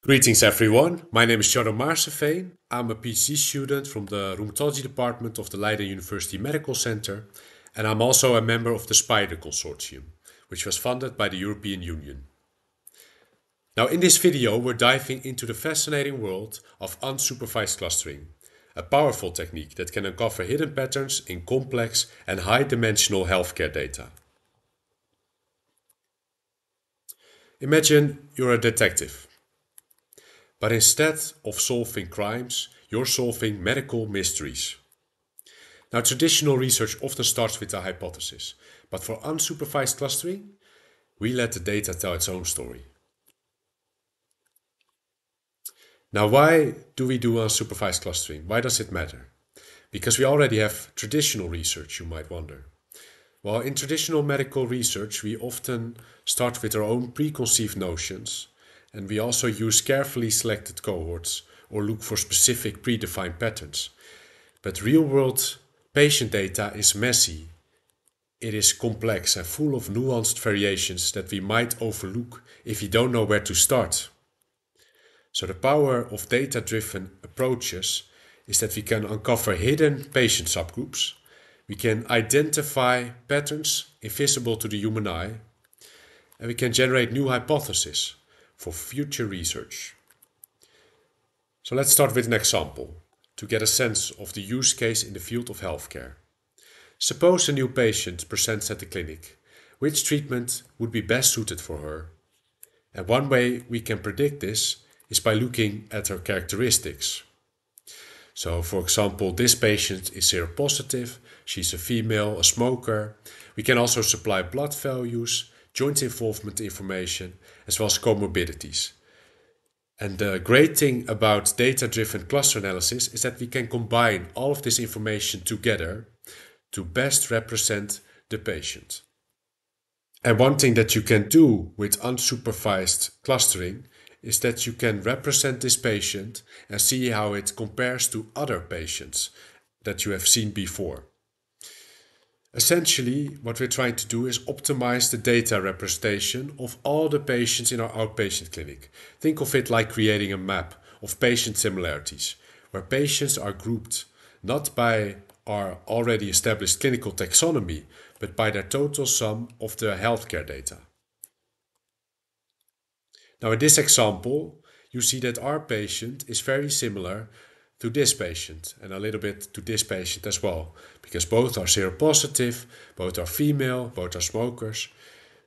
Greetings everyone, my name is Shadow Maarseveen. I'm a PhD student from the Rheumatology Department of the Leiden University Medical Center, and I'm also a member of the SPIDER Consortium, which was funded by the European Union. Now in this video we're diving into the fascinating world of unsupervised clustering, a powerful technique that can uncover hidden patterns in complex and high-dimensional healthcare data. Imagine you're a detective. But instead of solving crimes, you're solving medical mysteries. Now, traditional research often starts with a hypothesis, but for unsupervised clustering, we let the data tell its own story. Now, why do we do unsupervised clustering? Why does it matter? Because we already have traditional research, you might wonder. Well, in traditional medical research, we often start with our own preconceived notions, and we also use carefully selected cohorts or look for specific predefined patterns. But real-world patient data is messy. It is complex and full of nuanced variations that we might overlook if we don't know where to start. So the power of data-driven approaches is that we can uncover hidden patient subgroups, we can identify patterns invisible to the human eye, and we can generate new hypotheses for future research. So let's start with an example to get a sense of the use case in the field of healthcare. Suppose a new patient presents at the clinic. Which treatment would be best suited for her? And one way we can predict this is by looking at her characteristics. So for example, this patient is seropositive, she's a female, a smoker. We can also supply blood values, joint involvement information, as well as comorbidities. And the great thing about data-driven cluster analysis is that we can combine all of this information together to best represent the patient. And one thing that you can do with unsupervised clustering is that you can represent this patient and see how it compares to other patients that you have seen before. Essentially, what we're trying to do is optimize the data representation of all the patients in our outpatient clinic. Think of it like creating a map of patient similarities, where patients are grouped not by our already established clinical taxonomy, but by their total sum of the healthcare data. Now in this example, you see that our patient is very similar to this patient and a little bit to this patient as well, because both are seropositive, both are female, both are smokers.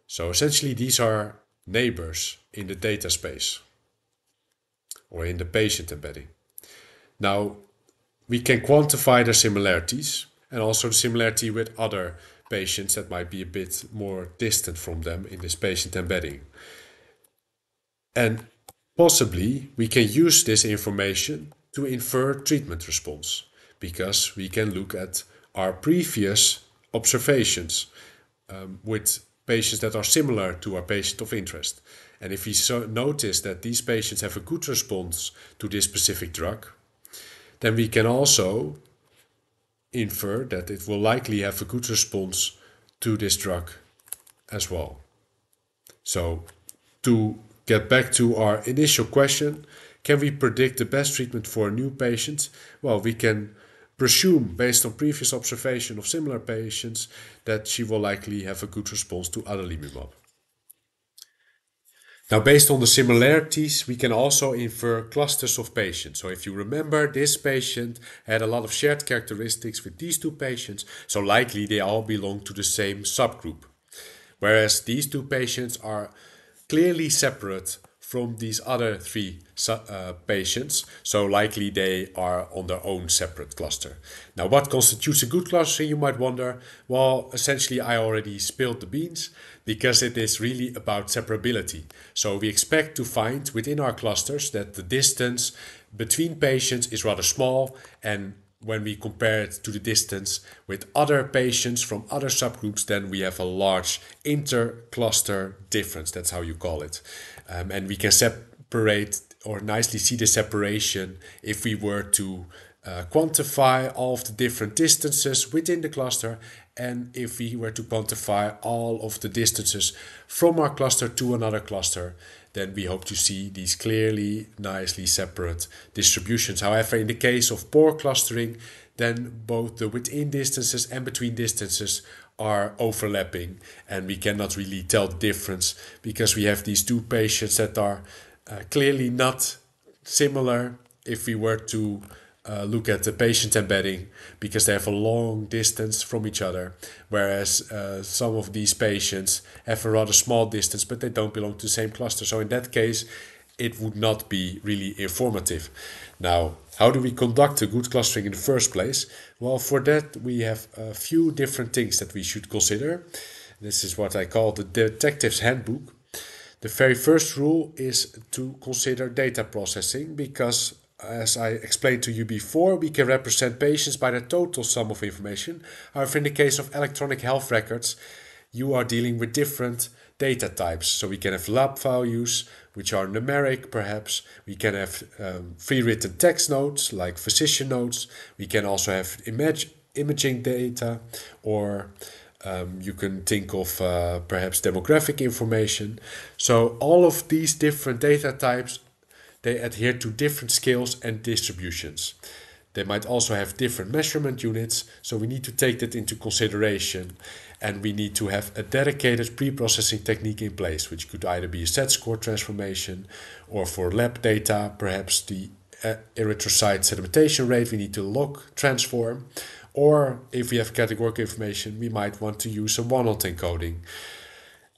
So essentially these are neighbors in the data space or in the patient embedding. Now we can quantify the similarities and also the similarity with other patients that might be a bit more distant from them in this patient embedding. And possibly we can use this information to infer treatment response, because we can look at our previous observations with patients that are similar to our patient of interest. And if we notice that these patients have a good response to this specific drug, then we can also infer that it will likely have a good response to this drug as well. So to get back to our initial question, can we predict the best treatment for a new patient? Well, we can presume, based on previous observation of similar patients, that she will likely have a good response to adalimumab. Now, based on the similarities, we can also infer clusters of patients. So if you remember, this patient had a lot of shared characteristics with these two patients, so likely they all belong to the same subgroup. Whereas these two patients are clearly separate from these other three patients, so likely they are on their own separate cluster. Now, what constitutes a good cluster, you might wonder? Well, essentially I already spilled the beans, because it is really about separability. So we expect to find within our clusters that the distance between patients is rather small, and when we compare it to the distance with other patients from other subgroups, then we have a large inter-cluster difference. That's how you call it. And we can separate or nicely see the separation if we were to quantify all of the different distances within the cluster, and if we were to quantify all of the distances from our cluster to another cluster, then we hope to see these clearly, nicely separate distributions. However, in the case of poor clustering, then both the within distances and between distances are overlapping, and we cannot really tell the difference because we have these two patients that are clearly not similar if we were to look at the patient embedding, because they have a long distance from each other, whereas some of these patients have a rather small distance, but they don't belong to the same cluster. So in that case, it would not be really informative. Now, how do we conduct a good clustering in the first place? Well, for that, we have a few different things that we should consider. This is what I call the detective's handbook. The very first rule is to consider data processing, because as I explained to you before, we can represent patients by the total sum of information. However, in the case of electronic health records, you are dealing with different data types. So we can have lab values, which are numeric perhaps. We can have free-written text notes, like physician notes. We can also have imaging data, or you can think of perhaps demographic information. So all of these different data types, they adhere to different scales and distributions. They might also have different measurement units, so we need to take that into consideration. And we need to have a dedicated pre-processing technique in place, which could either be a Z-score transformation, or for lab data, perhaps the erythrocyte sedimentation rate, we need to log transform. Or if we have categorical information, we might want to use a one-hot encoding.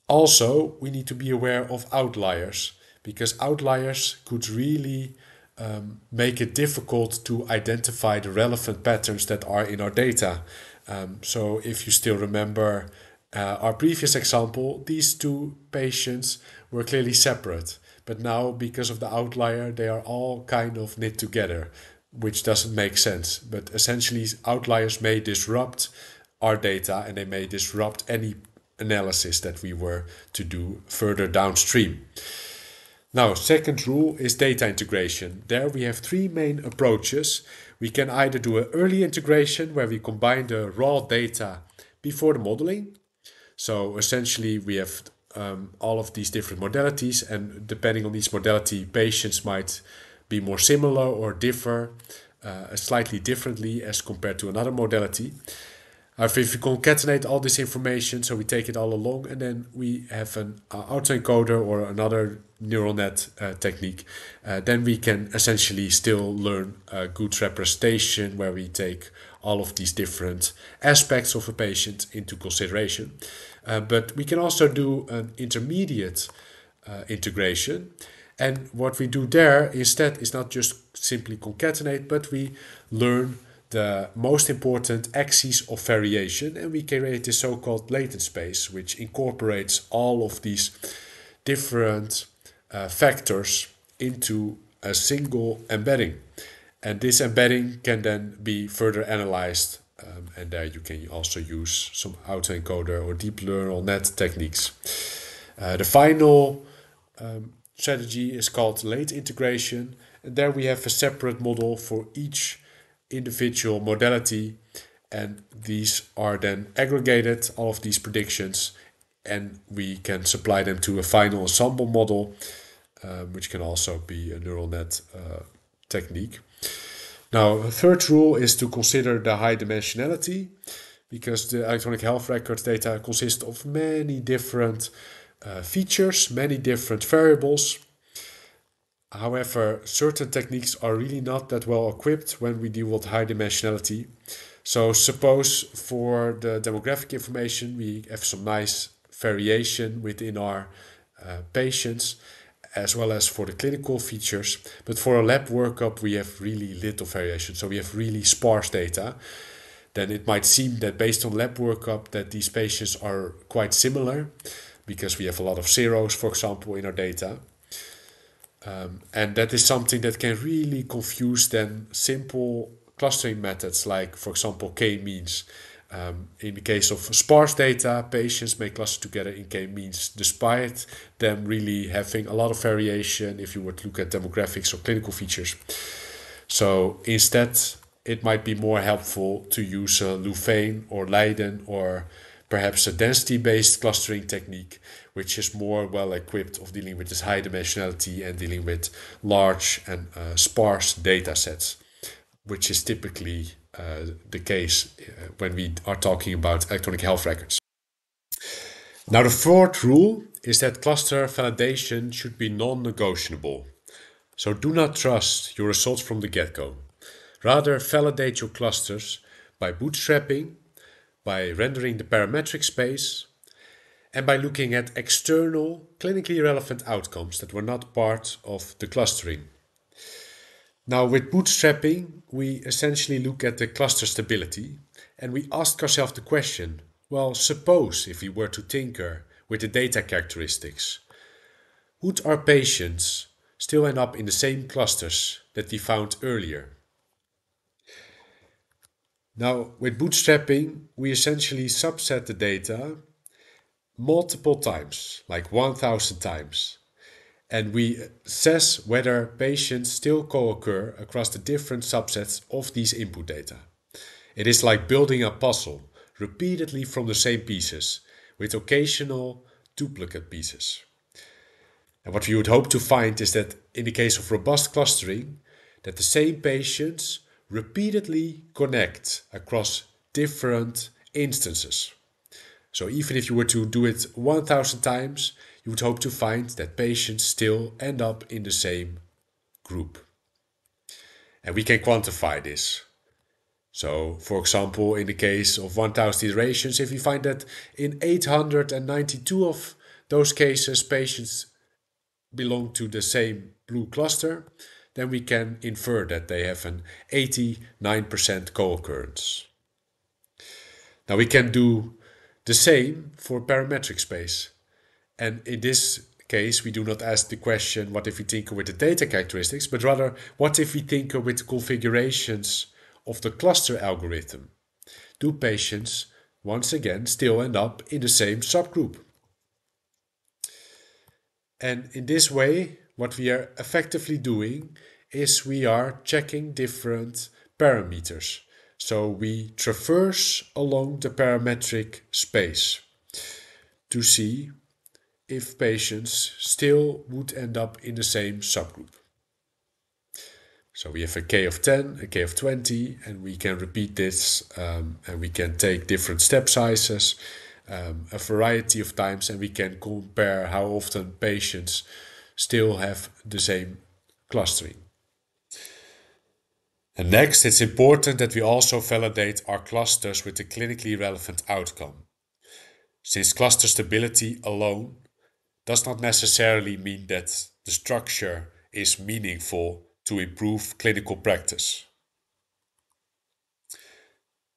Also, we need to be aware of outliers, because outliers could really make it difficult to identify the relevant patterns that are in our data. So if you still remember our previous example, these two patients were clearly separate. But now, because of the outlier, they are all kind of knit together, which doesn't make sense. But essentially, outliers may disrupt our data, and they may disrupt any analysis that we were to do further downstream. Now, second rule is data integration. There we have three main approaches. We can either do an early integration, where we combine the raw data before the modeling. So essentially we have all of these different modalities, and depending on each modality, patients might be more similar or differ slightly differently as compared to another modality. However, if we concatenate all this information, so we take it all along, and then we have an autoencoder or another neural net technique, then we can essentially still learn a good representation where we take all of these different aspects of a patient into consideration. But we can also do an intermediate integration. And what we do there instead is not just simply concatenate, but we learn the most important axes of variation, and we create this so-called latent space, which incorporates all of these different factors into a single embedding. And this embedding can then be further analyzed, and there you can also use some autoencoder or deep neural net techniques. The final strategy is called late integration, and there we have a separate model for each individual modality, and these are then aggregated, all of these predictions, and we can supply them to a final ensemble model, which can also be a neural net technique. Now, a third rule is to consider the high dimensionality, because the electronic health records data consist of many different features, many different variables. However, certain techniques are really not that well equipped when we deal with high dimensionality. So suppose for the demographic information, we have some nice variation within our patients, as well as for the clinical features. But for a lab workup, we have really little variation. So we have really sparse data. Then it might seem that based on lab workup that these patients are quite similar, because we have a lot of zeros, for example, in our data. And that is something that can really confuse then simple clustering methods, like, for example, k-means. In the case of sparse data, patients may cluster together in k-means, despite them really having a lot of variation if you were to look at demographics or clinical features. So instead, it might be more helpful to use Louvain or Leiden, or perhaps a density-based clustering technique, which is more well equipped of dealing with this high dimensionality and dealing with large and sparse data sets, which is typically the case when we are talking about electronic health records. Now, the fourth rule is that cluster validation should be non-negotiable. So do not trust your results from the get-go. Rather, validate your clusters by bootstrapping, by rendering the parametric space, and by looking at external, clinically relevant outcomes that were not part of the clustering. Now, with bootstrapping, we essentially look at the cluster stability, and we ask ourselves the question, well, suppose if we were to tinker with the data characteristics, would our patients still end up in the same clusters that we found earlier? Now, with bootstrapping, we essentially subset the data multiple times, like 1000 times, and we assess whether patients still co-occur across the different subsets of these input data. It is like building a puzzle repeatedly from the same pieces, with occasional duplicate pieces. And what we would hope to find is that in the case of robust clustering, that the same patients repeatedly connect across different instances. So even if you were to do it 1000 times, you would hope to find that patients still end up in the same group. And we can quantify this. So, for example, in the case of 1000 iterations, if we find that in 892 of those cases patients belong to the same blue cluster, then we can infer that they have an 89% co-occurrence. Now we can do the same for parametric space. And in this case, we do not ask the question, what if we tinker with the data characteristics, but rather, what if we tinker with configurations of the cluster algorithm? Do patients, once again, still end up in the same subgroup? And in this way, what we are effectively doing is we are checking different parameters. So we traverse along the parametric space to see if patients still would end up in the same subgroup. So we have a K of 10, a K of 20, and we can repeat this and we can take different step sizes, a variety of times, and we can compare how often patients still have the same clustering. And next, it's important that we also validate our clusters with a clinically relevant outcome, since cluster stability alone does not necessarily mean that the structure is meaningful to improve clinical practice.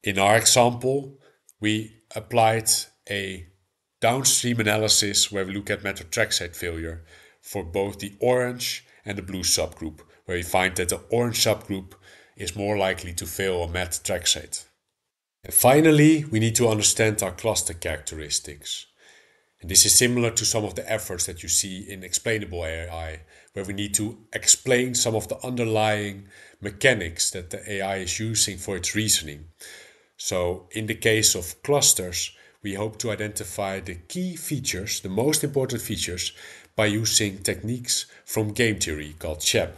In our example, we applied a downstream analysis where we look at methotrexate failure for both the orange and the blue subgroup, where we find that the orange subgroup is more likely to fail on methotrexate. And finally, we need to understand our cluster characteristics. And this is similar to some of the efforts that you see in explainable AI, where we need to explain some of the underlying mechanics that the AI is using for its reasoning. So in the case of clusters, we hope to identify the key features, the most important features, by using techniques from game theory called SHAP.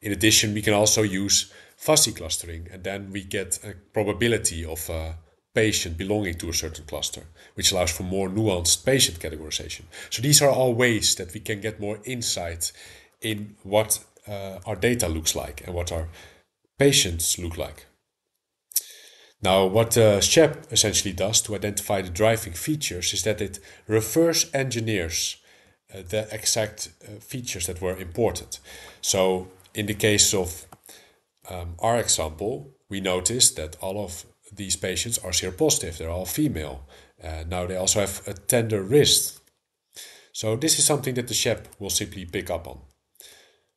In addition, we can also use fuzzy clustering, and then we get a probability of a patient belonging to a certain cluster, which allows for more nuanced patient categorization. So these are all ways that we can get more insight in what our data looks like and what our patients look like. Now, what SHAP essentially does to identify the driving features is that it reverse engineers the exact features that were important. So in the case of our example, we noticed that all of these patients are seropositive. They're all female. Now they also have a tender wrist. So this is something that the SHAP will simply pick up on.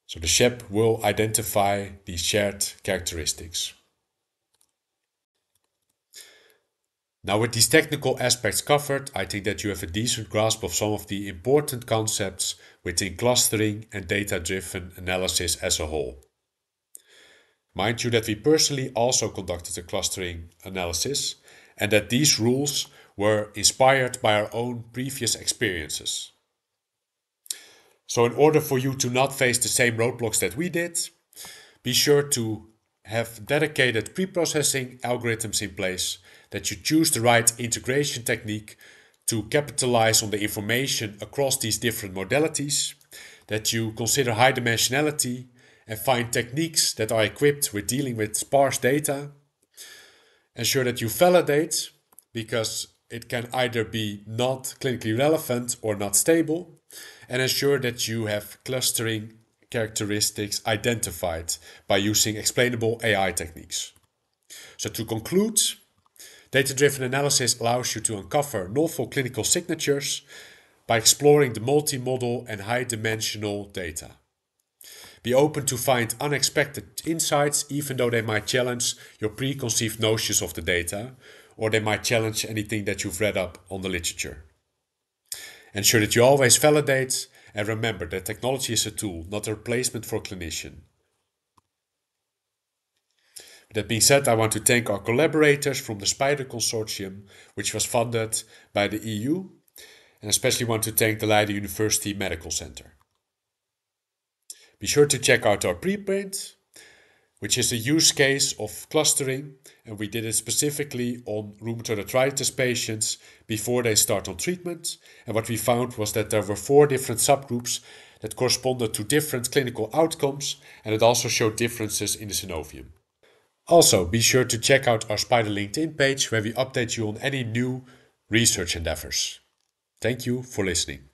So the SHAP will identify these shared characteristics. Now, with these technical aspects covered, I think that you have a decent grasp of some of the important concepts within clustering and data-driven analysis as a whole. Mind you that we personally also conducted a clustering analysis, and that these rules were inspired by our own previous experiences. So in order for you to not face the same roadblocks that we did, be sure to have dedicated pre-processing algorithms in place, that you choose the right integration technique to capitalize on the information across these different modalities, that you consider high dimensionality and find techniques that are equipped with dealing with sparse data. Ensure that you validate, because it can either be not clinically relevant or not stable, and ensure that you have clustering characteristics identified by using explainable AI techniques. So to conclude, data-driven analysis allows you to uncover novel clinical signatures by exploring the multimodal and high-dimensional data. Be open to find unexpected insights, even though they might challenge your preconceived notions of the data, or they might challenge anything that you've read up on the literature. Ensure that you always validate, and remember that technology is a tool, not a replacement for a clinician. With that being said, I want to thank our collaborators from the SPIDER Consortium, which was funded by the EU, and especially want to thank the Leiden University Medical Center. Be sure to check out our preprint, which is a use case of clustering, and we did it specifically on rheumatoid arthritis patients before they start on treatment. And what we found was that there were 4 different subgroups that corresponded to different clinical outcomes, and it also showed differences in the synovium. Also, be sure to check out our SPIDER LinkedIn page, where we update you on any new research endeavors. Thank you for listening.